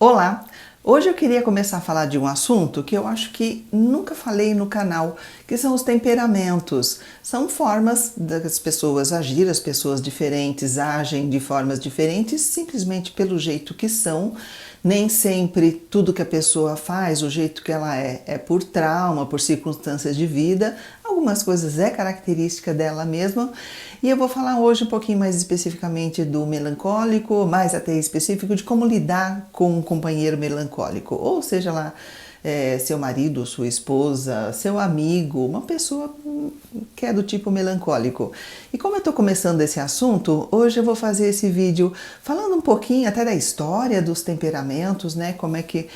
Olá! Hoje eu queria começar a falar de um assunto que eu acho que nunca falei no canal, que são os temperamentos. São formas das pessoas agir, as pessoas diferentes agem de formas diferentes simplesmente pelo jeito que são. Nem sempre tudo que a pessoa faz, o jeito que ela é por trauma, por circunstâncias de vida. Algumas coisas é característica dela mesma. E eu vou falar hoje um pouquinho mais especificamente do melancólico, mais até específico de como lidar com um companheiro melancólico. Ou seja lá, seu marido, sua esposa, seu amigo, uma pessoa que é do tipo melancólico. E como eu estou começando esse assunto, hoje eu vou fazer esse vídeo falando um pouquinho até da história dos temperamentos, né? Como é que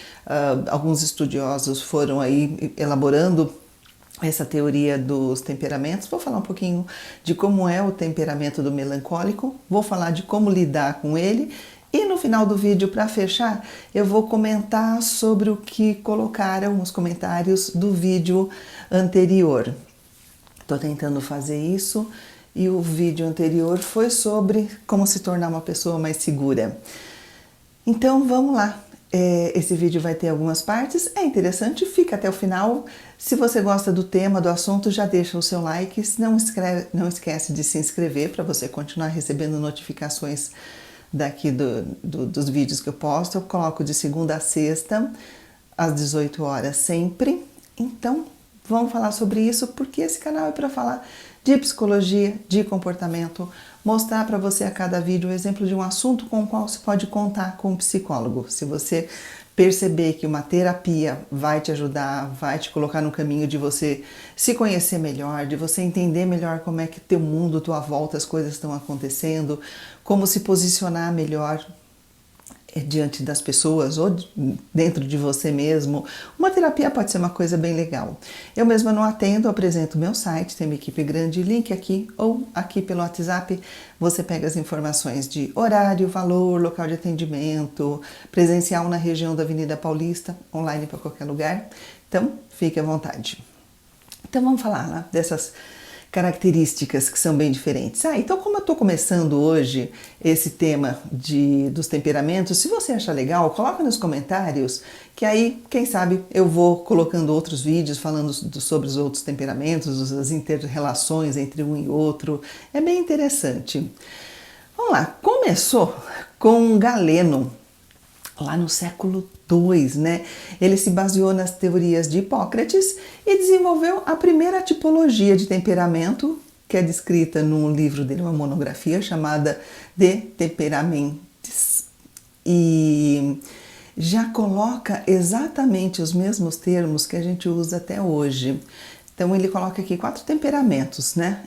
alguns estudiosos foram aí elaborando essa teoria dos temperamentos. Vou falar um pouquinho de como é o temperamento do melancólico, vou falar de como lidar com ele e no final do vídeo, para fechar, eu vou comentar sobre o que colocaram os comentários do vídeo anterior. Estou tentando fazer isso e o vídeo anterior foi sobre como se tornar uma pessoa mais segura. Então vamos lá. Esse vídeo vai ter algumas partes, é interessante, fica até o final. Se você gosta do tema, do assunto, já deixa o seu like, não esquece de se inscrever para você continuar recebendo notificações daqui dos vídeos que eu posto. Eu coloco de segunda a sexta, às 18 horas sempre. Então, vamos falar sobre isso, porque esse canal é para falar de psicologia, de comportamento, mostrar para você a cada vídeo um exemplo de um assunto com o qual você pode contar com um psicólogo. Se você perceber que uma terapia vai te ajudar, vai te colocar no caminho de você se conhecer melhor, de você entender melhor como é que teu mundo, tua volta, as coisas estão acontecendo, como se posicionar melhor diante das pessoas ou dentro de você mesmo, uma terapia pode ser uma coisa bem legal. Eu mesma não atendo, apresento meu site, tem uma equipe grande, link aqui ou aqui pelo WhatsApp, você pega as informações de horário, valor, local de atendimento, presencial na região da Avenida Paulista, online para qualquer lugar, então fique à vontade. Então vamos falar lá dessas características que são bem diferentes. Então como eu estou começando hoje esse tema dos temperamentos, se você achar legal, coloca nos comentários, que aí, quem sabe, eu vou colocando outros vídeos falando sobre os outros temperamentos, as inter-relações entre um e outro. É bem interessante. Vamos lá, começou com Galeno, lá no século II, né? Ele se baseou nas teorias de Hipócrates e desenvolveu a primeira tipologia de temperamento, que é descrita num livro dele, uma monografia chamada De Temperamentis. E já coloca exatamente os mesmos termos que a gente usa até hoje. Então ele coloca aqui 4 temperamentos, né?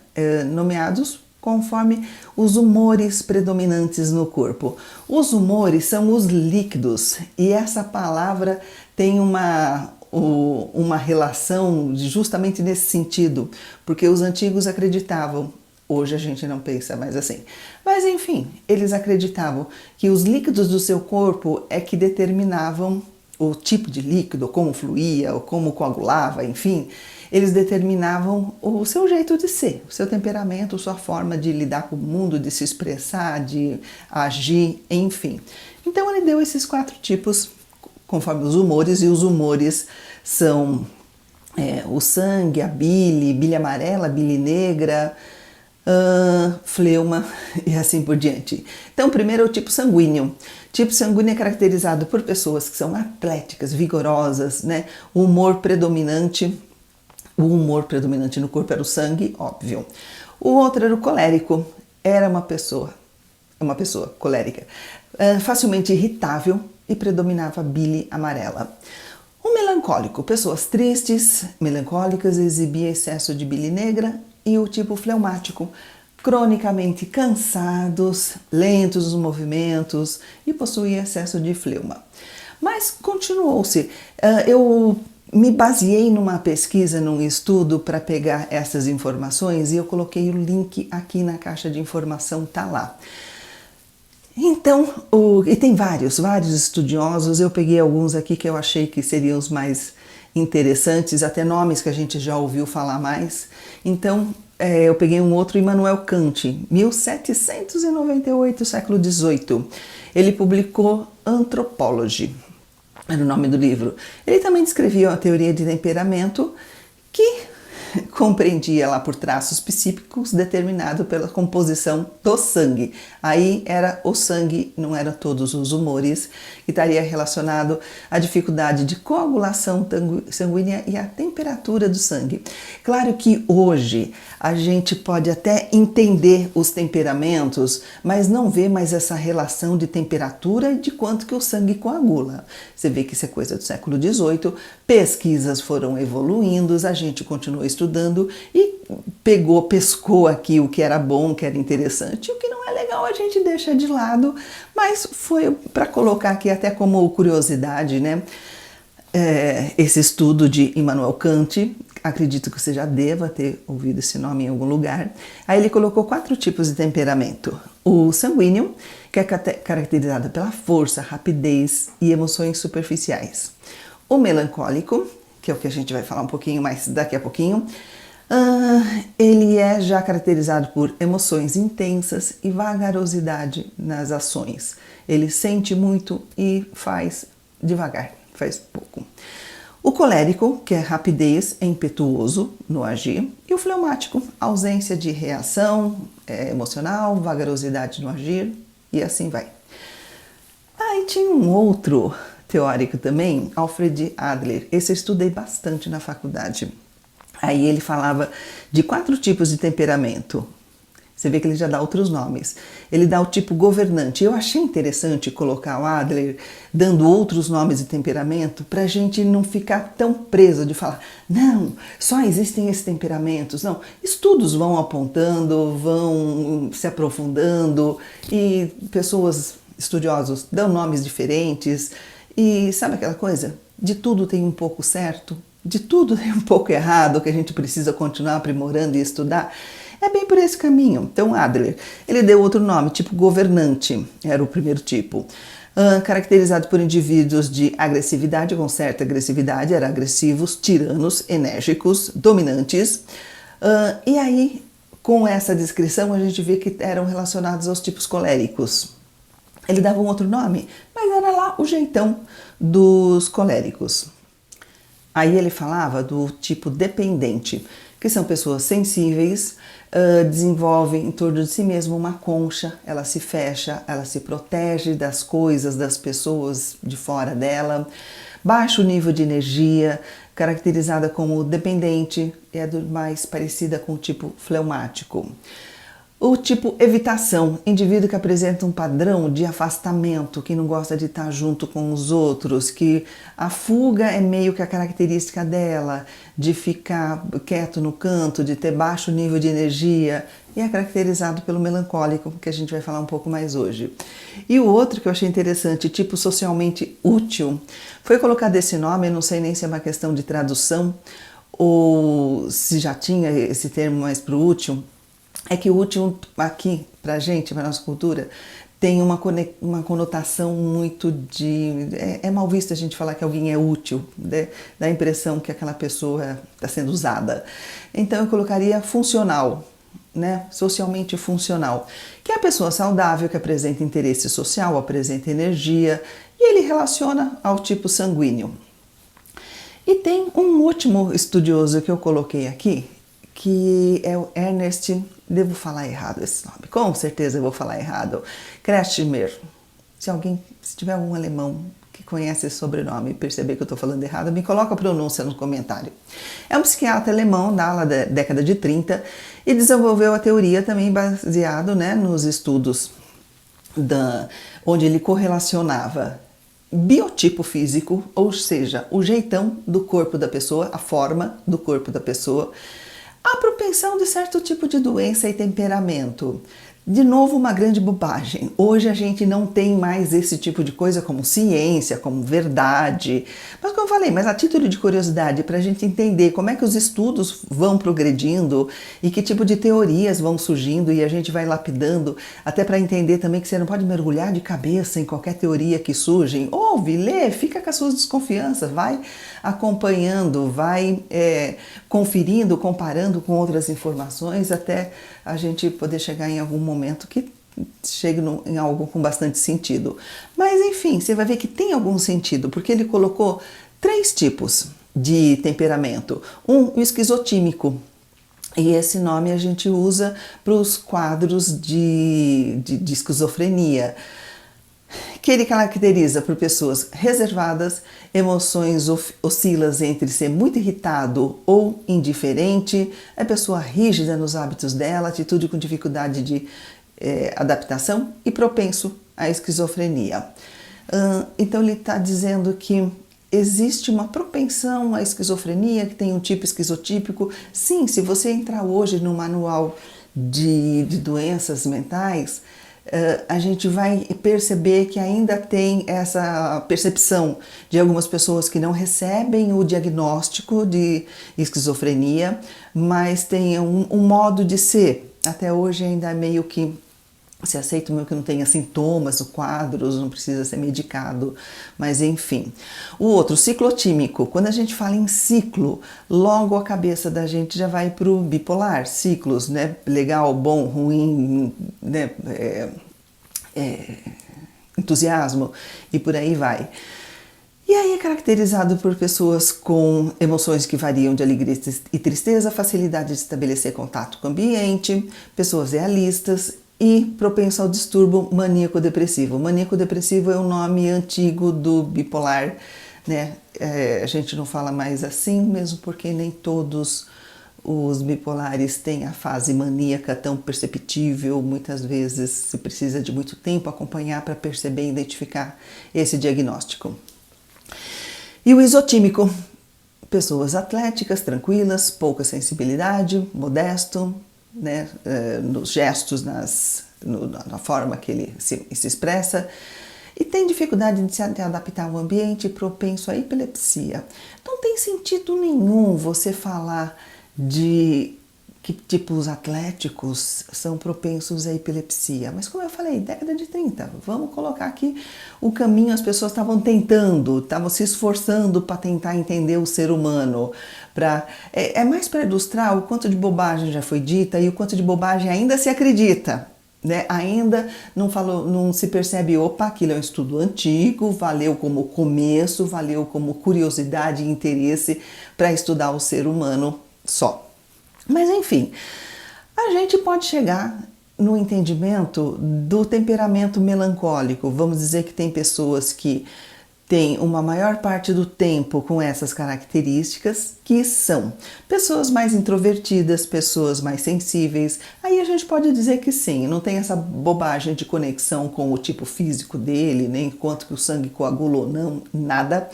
Nomeados conforme os humores predominantes no corpo. Os humores são os líquidos e essa palavra tem uma relação justamente nesse sentido, porque os antigos acreditavam, hoje a gente não pensa mais assim, mas enfim, eles acreditavam que os líquidos do seu corpo é que determinavam o tipo de líquido, como fluía, ou como coagulava, enfim, eles determinavam o seu jeito de ser, o seu temperamento, sua forma de lidar com o mundo, de se expressar, de agir, enfim. Então ele deu esses 4 tipos, conforme os humores, e os humores são o sangue, a bile amarela, bile negra, fleuma e assim por diante. Então, primeiro é o tipo sanguíneo. O tipo sanguíneo é caracterizado por pessoas que são atléticas, vigorosas, né? O humor predominante no corpo era o sangue, óbvio. O outro era o colérico, era uma pessoa colérica, facilmente irritável e predominava a bile amarela. O melancólico, pessoas tristes, melancólicas, exibia excesso de bile negra. E o tipo fleumático, cronicamente cansados, lentos nos movimentos e possuía excesso de fleuma. Mas continuou-se. Eu me baseei numa pesquisa, num estudo para pegar essas informações e eu coloquei o link aqui na caixa de informação, tá lá. Então, e tem vários estudiosos, eu peguei alguns aqui que eu achei que seriam os mais interessantes, até nomes que a gente já ouviu falar mais. Então, eu peguei um outro, Immanuel Kant, 1798, século XVIII. Ele publicou Anthropology. era o nome do livro. Ele também descrevia a teoria de temperamento que compreendia lá por traços psíquicos determinado pela composição do sangue. Aí era o sangue, não eram todos os humores, que estaria relacionado à dificuldade de coagulação sanguínea e à temperatura do sangue. Claro que hoje a gente pode até entender os temperamentos, mas não vê mais essa relação de temperatura e de quanto que o sangue coagula. Você vê que isso é coisa do século XVIII, pesquisas foram evoluindo, a gente continuou estudando e pescou aqui o que era bom, o que era interessante, e o que não é legal a gente deixa de lado, mas foi para colocar aqui até como curiosidade, né? Esse estudo de Immanuel Kant, acredito que você já deva ter ouvido esse nome em algum lugar. Aí ele colocou 4 tipos de temperamento. O sanguíneo, que é caracterizado pela força, rapidez e emoções superficiais. O melancólico, que é o que a gente vai falar um pouquinho mais daqui a pouquinho, ele é já caracterizado por emoções intensas e vagarosidade nas ações. Ele sente muito e faz devagar, faz pouco. O colérico, que é rapidez, é impetuoso no agir. E o fleumático, ausência de reação emocional, vagarosidade no agir e assim vai. Aí tinha um outro teórico também, Alfred Adler. Esse eu estudei bastante na faculdade. Aí ele falava de 4 tipos de temperamento. Você vê que ele já dá outros nomes. Ele dá o tipo governante. Eu achei interessante colocar o Adler dando outros nomes de temperamento para a gente não ficar tão preso de falar, não, só existem esses temperamentos. Não, estudos vão apontando, vão se aprofundando e pessoas estudiosos dão nomes diferentes. E sabe aquela coisa? De tudo tem um pouco certo, de tudo tem um pouco errado que a gente precisa continuar aprimorando e estudar. É bem por esse caminho. Então, Adler, ele deu outro nome, tipo governante, era o primeiro tipo. Caracterizado por indivíduos de agressividade, com certa agressividade, eram agressivos, tiranos, enérgicos, dominantes. E aí, com essa descrição, a gente vê que eram relacionados aos tipos coléricos. Ele dava um outro nome, mas era lá o jeitão dos coléricos. Aí ele falava do tipo dependente, que são pessoas sensíveis, desenvolvem em torno de si mesmo uma concha, ela se fecha, ela se protege das coisas, das pessoas de fora dela. Baixo nível de energia, caracterizada como dependente, é mais parecida com o tipo fleumático. O tipo evitação, indivíduo que apresenta um padrão de afastamento, que não gosta de estar junto com os outros, que a fuga é meio que a característica dela, de ficar quieto no canto, de ter baixo nível de energia, e é caracterizado pelo melancólico, que a gente vai falar um pouco mais hoje. E o outro que eu achei interessante, tipo socialmente útil, foi colocado esse nome, eu não sei nem se é uma questão de tradução, ou se já tinha esse termo mais para o útil. É que o útil aqui, pra gente, pra nossa cultura, tem uma conotação muito de... É mal visto a gente falar que alguém é útil, né? Dá a impressão que aquela pessoa está sendo usada. Então eu colocaria funcional, né? Socialmente funcional, que é a pessoa saudável, que apresenta interesse social, apresenta energia, e ele relaciona ao tipo sanguíneo. E tem um último estudioso que eu coloquei aqui, que é o Ernest, devo falar errado esse nome, com certeza eu vou falar errado, Kretschmer. Se tiver algum alemão que conhece esse sobrenome e perceber que eu estou falando errado, me coloca a pronúncia no comentário. É um psiquiatra alemão da década de 30 e desenvolveu a teoria também baseado, né, nos estudos onde ele correlacionava biotipo físico, ou seja, o jeitão do corpo da pessoa, a forma do corpo da pessoa, a propensão de certo tipo de doença e temperamento. De novo, uma grande bobagem. Hoje a gente não tem mais esse tipo de coisa como ciência, como verdade. Mas como eu falei, mas a título de curiosidade, para a gente entender como é que os estudos vão progredindo e que tipo de teorias vão surgindo e a gente vai lapidando, até para entender também que você não pode mergulhar de cabeça em qualquer teoria que surge. Ouve, lê, fica com as suas desconfianças, vai acompanhando, vai conferindo, comparando com outras informações, até a gente poder chegar em algum momento que chegue em algo com bastante sentido. Mas enfim, você vai ver que tem algum sentido, porque ele colocou 3 tipos de temperamento. O esquizotímico, e esse nome a gente usa para os quadros de esquizofrenia, que ele caracteriza por pessoas reservadas, emoções oscilam entre ser muito irritado ou indiferente, é pessoa rígida nos hábitos dela, atitude com dificuldade de adaptação e propenso à esquizofrenia. Então ele está dizendo que existe uma propensão à esquizofrenia, que tem um tipo esquizotípico. Sim, se você entrar hoje no manual de doenças mentais, a gente vai perceber que ainda tem essa percepção de algumas pessoas que não recebem o diagnóstico de esquizofrenia, mas tem um modo de ser. Até hoje ainda é meio que se aceita meio que não tenha sintomas, quadros, não precisa ser medicado, mas enfim. O outro, ciclotímico. Quando a gente fala em ciclo, logo a cabeça da gente já vai para o bipolar, ciclos, né? Legal, bom, ruim, né? Entusiasmo e por aí vai. E aí é caracterizado por pessoas com emoções que variam de alegria e tristeza, facilidade de estabelecer contato com o ambiente, pessoas realistas e propenso ao distúrbio maníaco-depressivo. Maníaco-depressivo é o nome antigo do bipolar, né? A gente não fala mais assim, mesmo porque nem todos os bipolares têm a fase maníaca tão perceptível. Muitas vezes se precisa de muito tempo acompanhar para perceber e identificar esse diagnóstico. E o isotímico, pessoas atléticas, tranquilas, pouca sensibilidade, modesto, né, nos gestos, na forma que ele se expressa, e tem dificuldade de se adaptar ao ambiente, propenso à epilepsia. Não tem sentido nenhum você falar de que tipos atléticos são propensos à epilepsia. Mas como eu falei, década de 30, vamos colocar aqui o caminho, as pessoas estavam estavam se esforçando para tentar entender o ser humano. É mais para ilustrar o quanto de bobagem já foi dita e o quanto de bobagem ainda se acredita. Né? Ainda não se percebe, opa, aquilo é um estudo antigo, valeu como começo, valeu como curiosidade e interesse para estudar o ser humano só. Mas enfim, a gente pode chegar no entendimento do temperamento melancólico. Vamos dizer que tem pessoas que têm uma maior parte do tempo com essas características, que são pessoas mais introvertidas, pessoas mais sensíveis. Aí a gente pode dizer que sim, não tem essa bobagem de conexão com o tipo físico dele, nem quanto que o sangue coagula ou não, nada.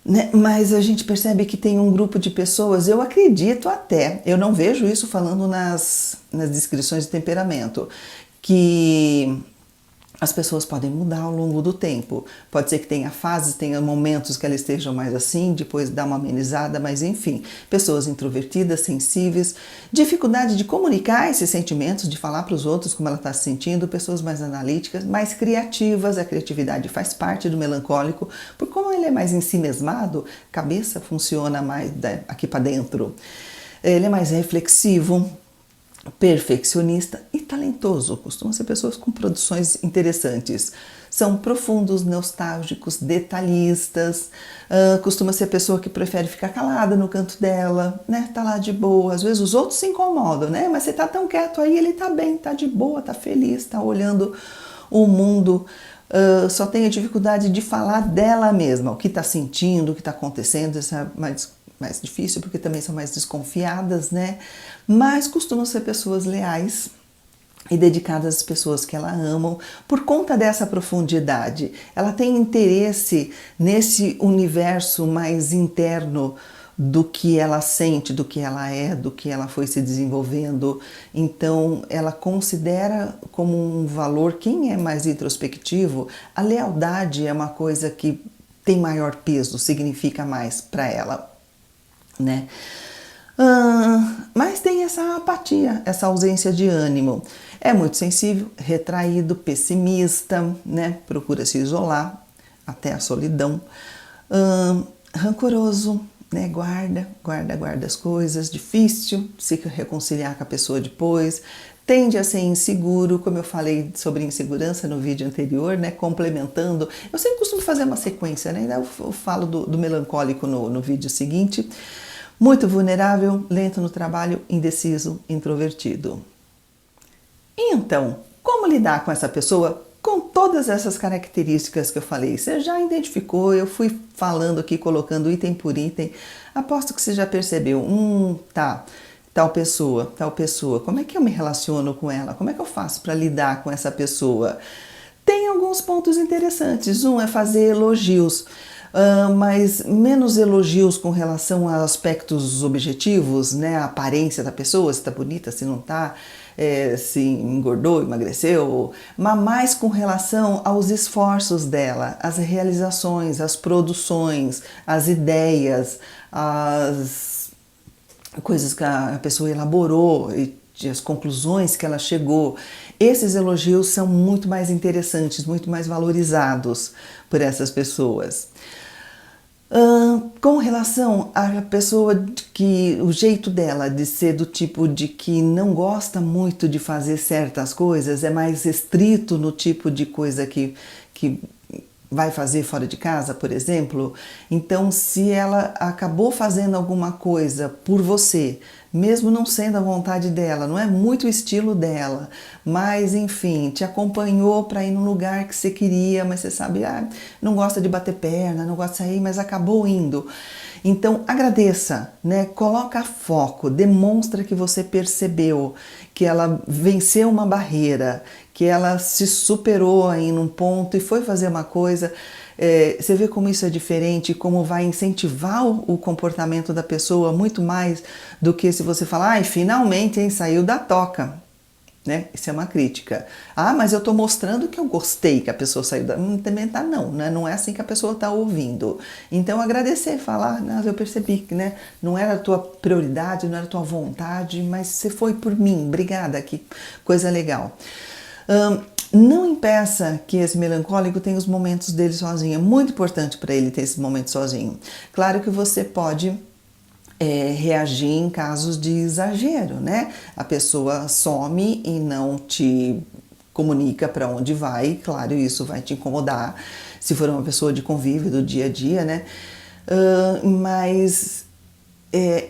Né? Mas a gente percebe que tem um grupo de pessoas, eu acredito até, eu não vejo isso falando nas descrições de temperamento, que as pessoas podem mudar ao longo do tempo. Pode ser que tenha fases, tenha momentos que elas estejam mais assim, depois dá uma amenizada, mas enfim, pessoas introvertidas, sensíveis, dificuldade de comunicar esses sentimentos, de falar para os outros como ela está se sentindo, pessoas mais analíticas, mais criativas, a criatividade faz parte do melancólico, porque como ele é mais ensimesmado, a cabeça funciona mais aqui para dentro. Ele é mais reflexivo, perfeccionista e talentoso. Costumam ser pessoas com produções interessantes. São profundos, nostálgicos, detalhistas. Costuma ser pessoa que prefere ficar calada no canto dela, né? Tá lá de boa. Às vezes os outros se incomodam, né? Mas você tá tão quieto aí, ele tá bem, tá de boa, tá feliz, tá olhando o mundo. Só tem a dificuldade de falar dela mesma, o que tá sentindo, o que tá acontecendo. Isso é mais difícil, porque também são mais desconfiadas, né? Mas costumam ser pessoas leais e dedicadas às pessoas que ela amam por conta dessa profundidade. Ela tem interesse nesse universo mais interno do que ela sente, do que ela é, do que ela foi se desenvolvendo. Então, ela considera como um valor, quem é mais introspectivo, a lealdade é uma coisa que tem maior peso, significa mais para ela. Né? Mas tem essa apatia, essa ausência de ânimo. É muito sensível, retraído, pessimista, né? Procura se isolar até a solidão. Rancoroso, né? Guarda as coisas, difícil se reconciliar com a pessoa depois. tende a ser inseguro, como eu falei sobre insegurança no vídeo anterior, né? Complementando. Eu sempre costumo fazer uma sequência, né? Eu falo do melancólico no vídeo seguinte. Muito vulnerável, lento no trabalho, indeciso, introvertido. Então, como lidar com essa pessoa com todas essas características que eu falei? Você já identificou, eu fui falando aqui, colocando item por item. Aposto que você já percebeu. Tá. Tal pessoa, como é que eu me relaciono com ela? Como é que eu faço para lidar com essa pessoa? Tem alguns pontos interessantes. Um é fazer elogios, mas menos elogios com relação a aspectos objetivos, né? A aparência da pessoa, se está bonita, se não está, se engordou, emagreceu, mas mais com relação aos esforços dela, as realizações, as produções, as ideias, as coisas que a pessoa elaborou e as conclusões que ela chegou. Esses elogios são muito mais interessantes, muito mais valorizados por essas pessoas. Com relação à pessoa que o jeito dela de ser do tipo de que não gosta muito de fazer certas coisas, é mais restrito no tipo de coisa que vai fazer fora de casa, por exemplo. Então, se ela acabou fazendo alguma coisa por você, mesmo não sendo a vontade dela, não é muito o estilo dela, mas enfim, te acompanhou para ir num lugar que você queria, mas você sabe, não gosta de bater perna, não gosta de sair, mas acabou indo. Então agradeça, né? Coloca foco, demonstra que você percebeu, que ela venceu uma barreira, que ela se superou aí num ponto e foi fazer uma coisa. Você vê como isso é diferente, como vai incentivar o comportamento da pessoa muito mais do que se você falar, finalmente, hein, saiu da toca. Né? Isso é uma crítica. Mas eu estou mostrando que eu gostei que a pessoa saiu da... Também tá não, né? Não é assim que a pessoa está ouvindo. Então agradecer, falar, eu percebi que, né, não era a tua prioridade, não era a tua vontade, mas você foi por mim, obrigada, que coisa legal. Não impeça que esse melancólico tenha os momentos dele sozinho. É muito importante para ele ter esse momento sozinho. Claro que você pode reagir em casos de exagero, né? A pessoa some e não te comunica para onde vai, claro, isso vai te incomodar, se for uma pessoa de convívio do dia a dia, né? Mas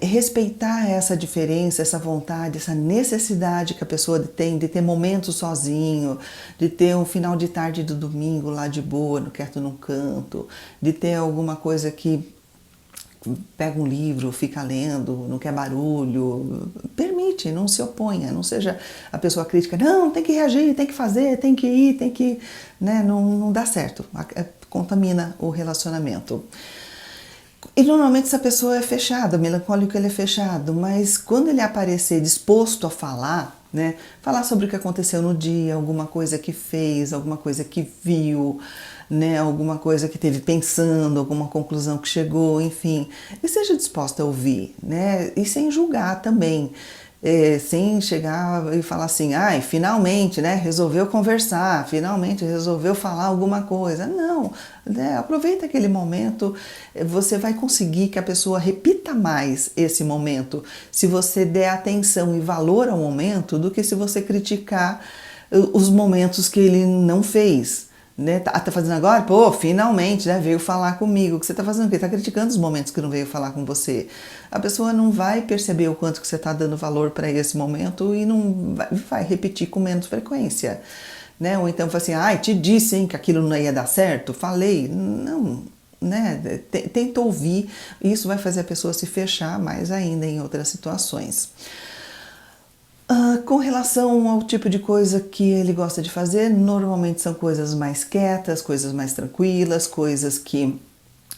respeitar essa diferença, essa vontade, essa necessidade que a pessoa tem de ter momentos sozinho, de ter um final de tarde do domingo lá de boa, quieto num canto, de ter alguma coisa que pega um livro, fica lendo, não quer barulho, permite, não se oponha, não seja a pessoa crítica, não, tem que reagir, tem que fazer, tem que ir, tem que... Né? Não dá certo, contamina o relacionamento. E normalmente essa pessoa é fechada, o melancólico ele é fechado, mas quando ele aparecer disposto a falar, né, falar sobre o que aconteceu no dia, alguma coisa que fez, alguma coisa que viu, né, alguma coisa que teve pensando, alguma conclusão que chegou, enfim, e seja disposta a ouvir, né, e sem julgar também, sem chegar e falar assim, finalmente, né, resolveu conversar, finalmente resolveu falar alguma coisa. Não, né, aproveita aquele momento, você vai conseguir que a pessoa repita mais esse momento se você der atenção e valor ao momento do que se você criticar os momentos que ele não fez. Né? Tá fazendo agora? Pô, finalmente, né? Veio falar comigo. O que você tá fazendo? Porque tá criticando os momentos que não veio falar com você. A pessoa não vai perceber o quanto que você tá dando valor para esse momento e não vai repetir com menos frequência. Né? Ou então fala assim, te disse, hein, que aquilo não ia dar certo? Falei. Não, né? Tenta ouvir. Isso vai fazer a pessoa se fechar mais ainda em outras situações. Com relação ao tipo de coisa que ele gosta de fazer, normalmente são coisas mais quietas, coisas mais tranquilas, coisas que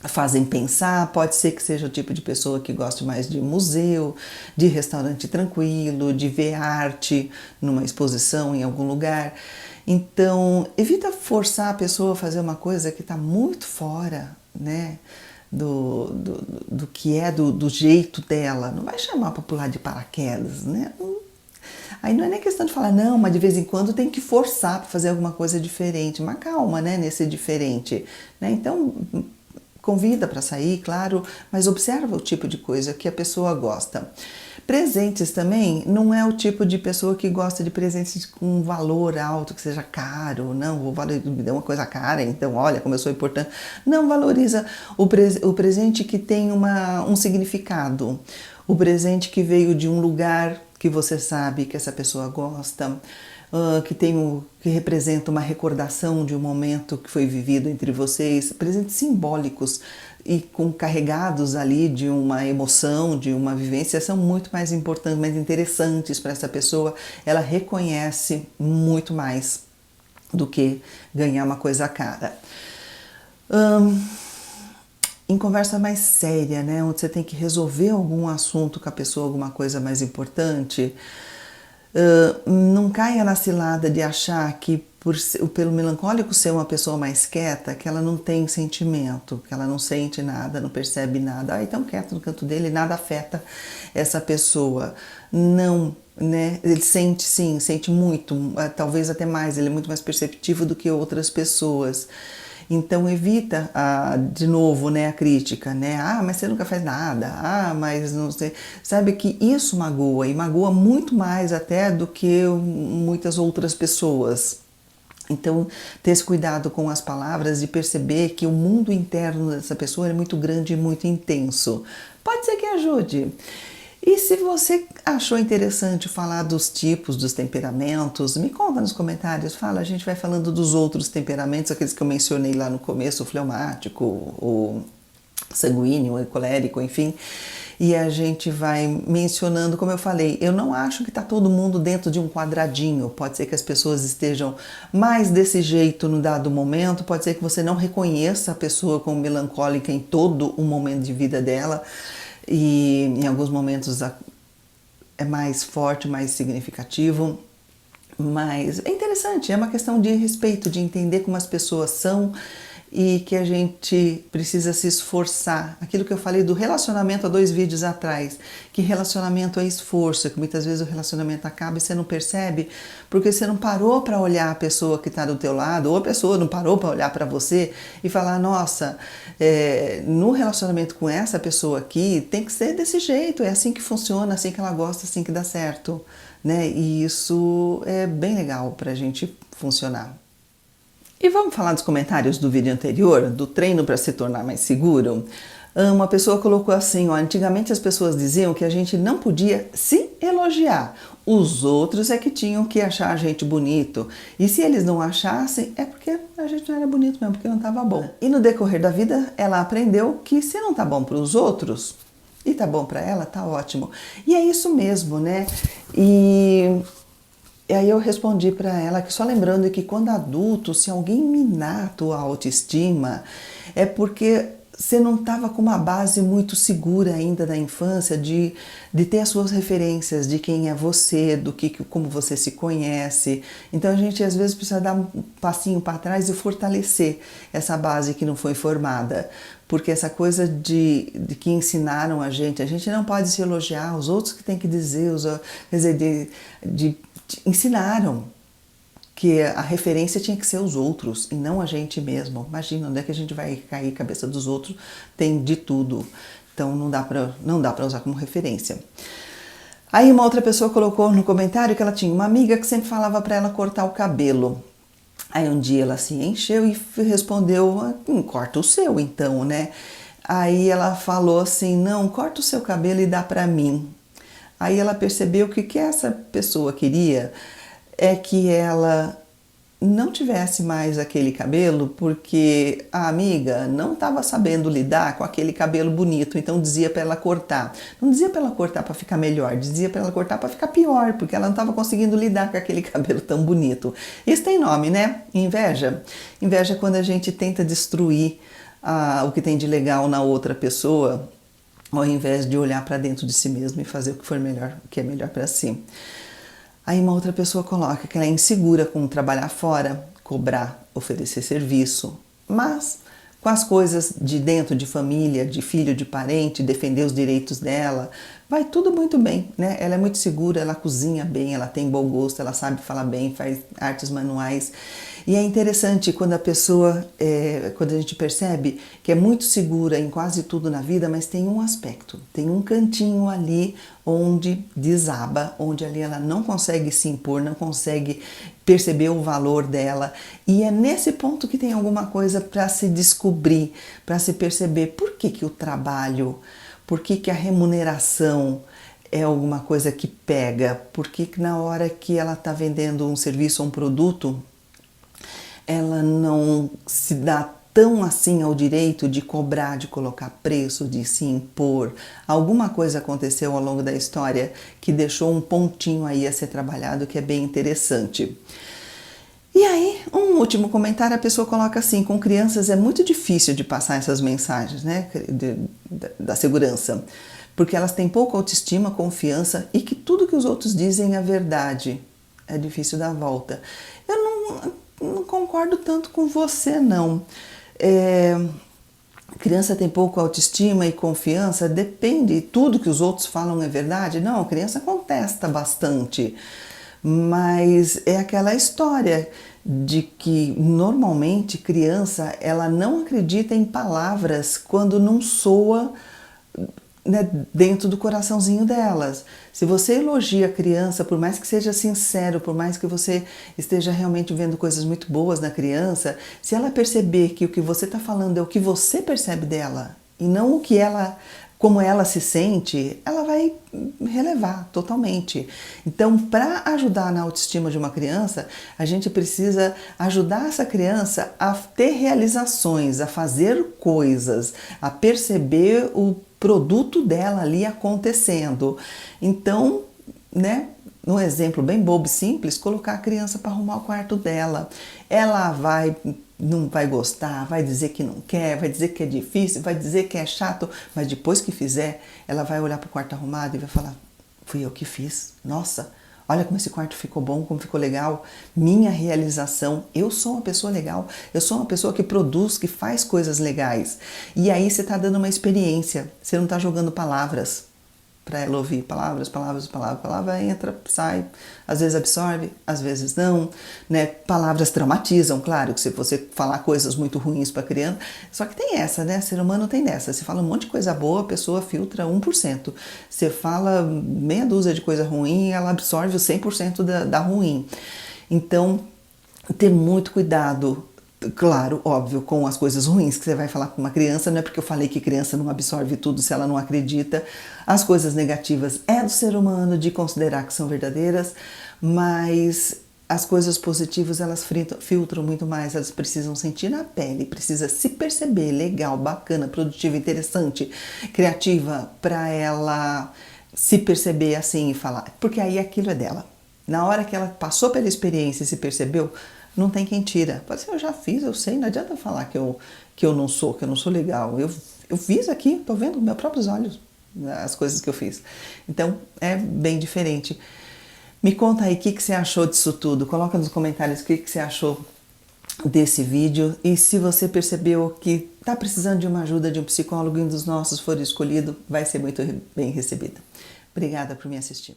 fazem pensar. Pode ser que seja o tipo de pessoa que goste mais de museu, de restaurante tranquilo, de ver arte numa exposição em algum lugar. Então, evita forçar a pessoa a fazer uma coisa que está muito fora, né, do que é do jeito dela. Não vai chamar para pular de paraquedas, né? Aí não é nem questão de falar, não, mas de vez em quando tem que forçar para fazer alguma coisa diferente. Mas calma, né, nesse diferente. Né? Então, convida para sair, claro, mas observa o tipo de coisa que a pessoa gosta. Presentes também não é o tipo de pessoa que gosta de presentes com um valor alto, que seja caro. Não, vou me deu uma coisa cara, então olha como eu sou importante. Não, valoriza o presente que tem um significado. O presente que veio de um lugar que você sabe que essa pessoa gosta, que representa uma recordação de um momento que foi vivido entre vocês, presentes simbólicos e carregados ali de uma emoção, de uma vivência, são muito mais importantes, mais interessantes para essa pessoa. Ela reconhece muito mais do que ganhar uma coisa cara. Em conversa mais séria, né, onde você tem que resolver algum assunto com a pessoa, alguma coisa mais importante, não caia na cilada de achar que pelo melancólico ser uma pessoa mais quieta, que ela não tem sentimento, que ela não sente nada, não percebe nada. Então quieto no canto dele, nada afeta essa pessoa. Não, né? Ele sente sim, sente muito, talvez até mais, ele é muito mais perceptivo do que outras pessoas. Então evita, de novo, né, a crítica, né? Mas você nunca faz nada. Mas não sei. Sabe que isso magoa, e magoa muito mais até do que muitas outras pessoas. Então, ter esse cuidado com as palavras e perceber que o mundo interno dessa pessoa é muito grande e muito intenso. Pode ser que ajude. E se você achou interessante falar dos tipos, dos temperamentos, me conta nos comentários, fala, a gente vai falando dos outros temperamentos, aqueles que eu mencionei lá no começo, o fleumático, o sanguíneo, o colérico, enfim, e a gente vai mencionando, como eu falei, eu não acho que está todo mundo dentro de um quadradinho, pode ser que as pessoas estejam mais desse jeito no dado momento, pode ser que você não reconheça a pessoa como melancólica em todo o momento de vida dela, e em alguns momentos é mais forte, mais significativo, mas é interessante, é uma questão de respeito, de entender como as pessoas são e que a gente precisa se esforçar. Aquilo que eu falei do relacionamento há 2 vídeos atrás, que relacionamento é esforço, que muitas vezes o relacionamento acaba e você não percebe, porque você não parou para olhar a pessoa que está do teu lado, ou a pessoa não parou para olhar para você e falar, nossa, no relacionamento com essa pessoa aqui, tem que ser desse jeito, é assim que funciona, assim que ela gosta, assim que dá certo, né? E isso é bem legal para a gente funcionar. E vamos falar dos comentários do vídeo anterior, do treino para se tornar mais seguro? Uma pessoa colocou assim, antigamente as pessoas diziam que a gente não podia se elogiar, os outros é que tinham que achar a gente bonito, e se eles não achassem, é porque a gente não era bonito mesmo, porque não estava bom. E no decorrer da vida, ela aprendeu que se não tá bom para os outros, e tá bom para ela, tá ótimo. E é isso mesmo, né? E aí eu respondi para ela que só lembrando que quando adulto, se alguém minar a tua autoestima, é porque você não estava com uma base muito segura ainda da infância de ter as suas referências, de quem é você, como você se conhece. Então a gente às vezes precisa dar um passinho para trás e fortalecer essa base que não foi formada. Porque essa coisa de que ensinaram a gente não pode se elogiar, os outros que tem que dizer, quer dizer, ensinaram que a referência tinha que ser os outros e não a gente mesmo. Imagina, onde é que a gente vai cair cabeça dos outros? Tem de tudo. Então não dá para usar como referência. Aí uma outra pessoa colocou no comentário que ela tinha uma amiga que sempre falava para ela cortar o cabelo. Aí um dia ela se encheu e respondeu, corta o seu então, né? Aí ela falou assim, não, corta o seu cabelo e dá para mim. Aí ela percebeu que o que essa pessoa queria é que ela não tivesse mais aquele cabelo porque a amiga não estava sabendo lidar com aquele cabelo bonito, então dizia para ela cortar. Não dizia para ela cortar para ficar melhor, dizia para ela cortar para ficar pior, porque ela não estava conseguindo lidar com aquele cabelo tão bonito. Isso tem nome, né? Inveja. Inveja é quando a gente tenta destruir o que tem de legal na outra pessoa, ao invés de olhar para dentro de si mesmo e fazer o que for melhor, o que é melhor para si. Aí uma outra pessoa coloca que ela é insegura com trabalhar fora, cobrar, oferecer serviço, mas com as coisas de dentro de família, de filho, de parente, defender os direitos dela, vai tudo muito bem, né? Ela é muito segura, ela cozinha bem, ela tem bom gosto, ela sabe falar bem, faz artes manuais. E é interessante quando a pessoa, quando a gente percebe que é muito segura em quase tudo na vida, mas tem um aspecto, tem um cantinho ali onde desaba, onde ali ela não consegue se impor, não consegue perceber o valor dela. E é nesse ponto que tem alguma coisa para se descobrir, para se perceber por que o trabalho, por que a remuneração é alguma coisa que pega, por que na hora que ela está vendendo um serviço ou um produto, ela não se dá tão assim ao direito de cobrar, de colocar preço, de se impor. Alguma coisa aconteceu ao longo da história que deixou um pontinho aí a ser trabalhado que é bem interessante. E aí, um último comentário, a pessoa coloca assim, com crianças é muito difícil de passar essas mensagens, né, da segurança, porque elas têm pouca autoestima, confiança e que tudo que os outros dizem é verdade. É difícil dar a volta. Eu não concordo tanto com você, não. Criança tem pouca autoestima e confiança, depende, tudo que os outros falam é verdade? Não, a criança contesta bastante, mas é aquela história de que normalmente criança ela não acredita em palavras quando não soa, né, dentro do coraçãozinho delas. Se você elogia a criança, por mais que seja sincero, por mais que você esteja realmente vendo coisas muito boas na criança, se ela perceber que o que você está falando é o que você percebe dela e não o que ela, como ela se sente, ela vai relevar totalmente. Então, para ajudar na autoestima de uma criança, a gente precisa ajudar essa criança a ter realizações, a fazer coisas, a perceber o produto dela ali acontecendo. Então, né, num exemplo bem bobo e simples, colocar a criança para arrumar o quarto dela. Ela não vai gostar, vai dizer que não quer, vai dizer que é difícil, vai dizer que é chato, mas depois que fizer, ela vai olhar para o quarto arrumado e vai falar, fui eu que fiz, nossa, olha como esse quarto ficou bom, como ficou legal, minha realização, eu sou uma pessoa legal, eu sou uma pessoa que produz, que faz coisas legais. E aí você está dando uma experiência, você não está jogando palavras para ela ouvir, palavras, palavra entra, sai, às vezes absorve, às vezes não, né? Palavras traumatizam, claro, que se você falar coisas muito ruins para a criança, só que tem essa, né? Ser humano tem dessa, você fala um monte de coisa boa, a pessoa filtra 1%, você fala meia dúzia de coisa ruim, ela absorve o 100% da ruim. Então, ter muito cuidado. Claro, óbvio, com as coisas ruins que você vai falar com uma criança, não é porque eu falei que criança não absorve tudo se ela não acredita. As coisas negativas é do ser humano de considerar que são verdadeiras, mas as coisas positivas elas filtram muito mais, elas precisam sentir na pele, precisa se perceber legal, bacana, produtiva, interessante, criativa, para ela se perceber assim e falar, porque aí aquilo é dela. Na hora que ela passou pela experiência e se percebeu, não tem quem tira. Pode ser, eu já fiz, eu sei, não adianta falar que eu não sou legal. Eu fiz aqui, estou vendo com meus próprios olhos as coisas que eu fiz. Então, é bem diferente. Me conta aí o que você achou disso tudo. Coloca nos comentários o que você achou desse vídeo. E se você percebeu que está precisando de uma ajuda de um psicólogo e um dos nossos for escolhido, vai ser muito bem recebido. Obrigada por me assistir.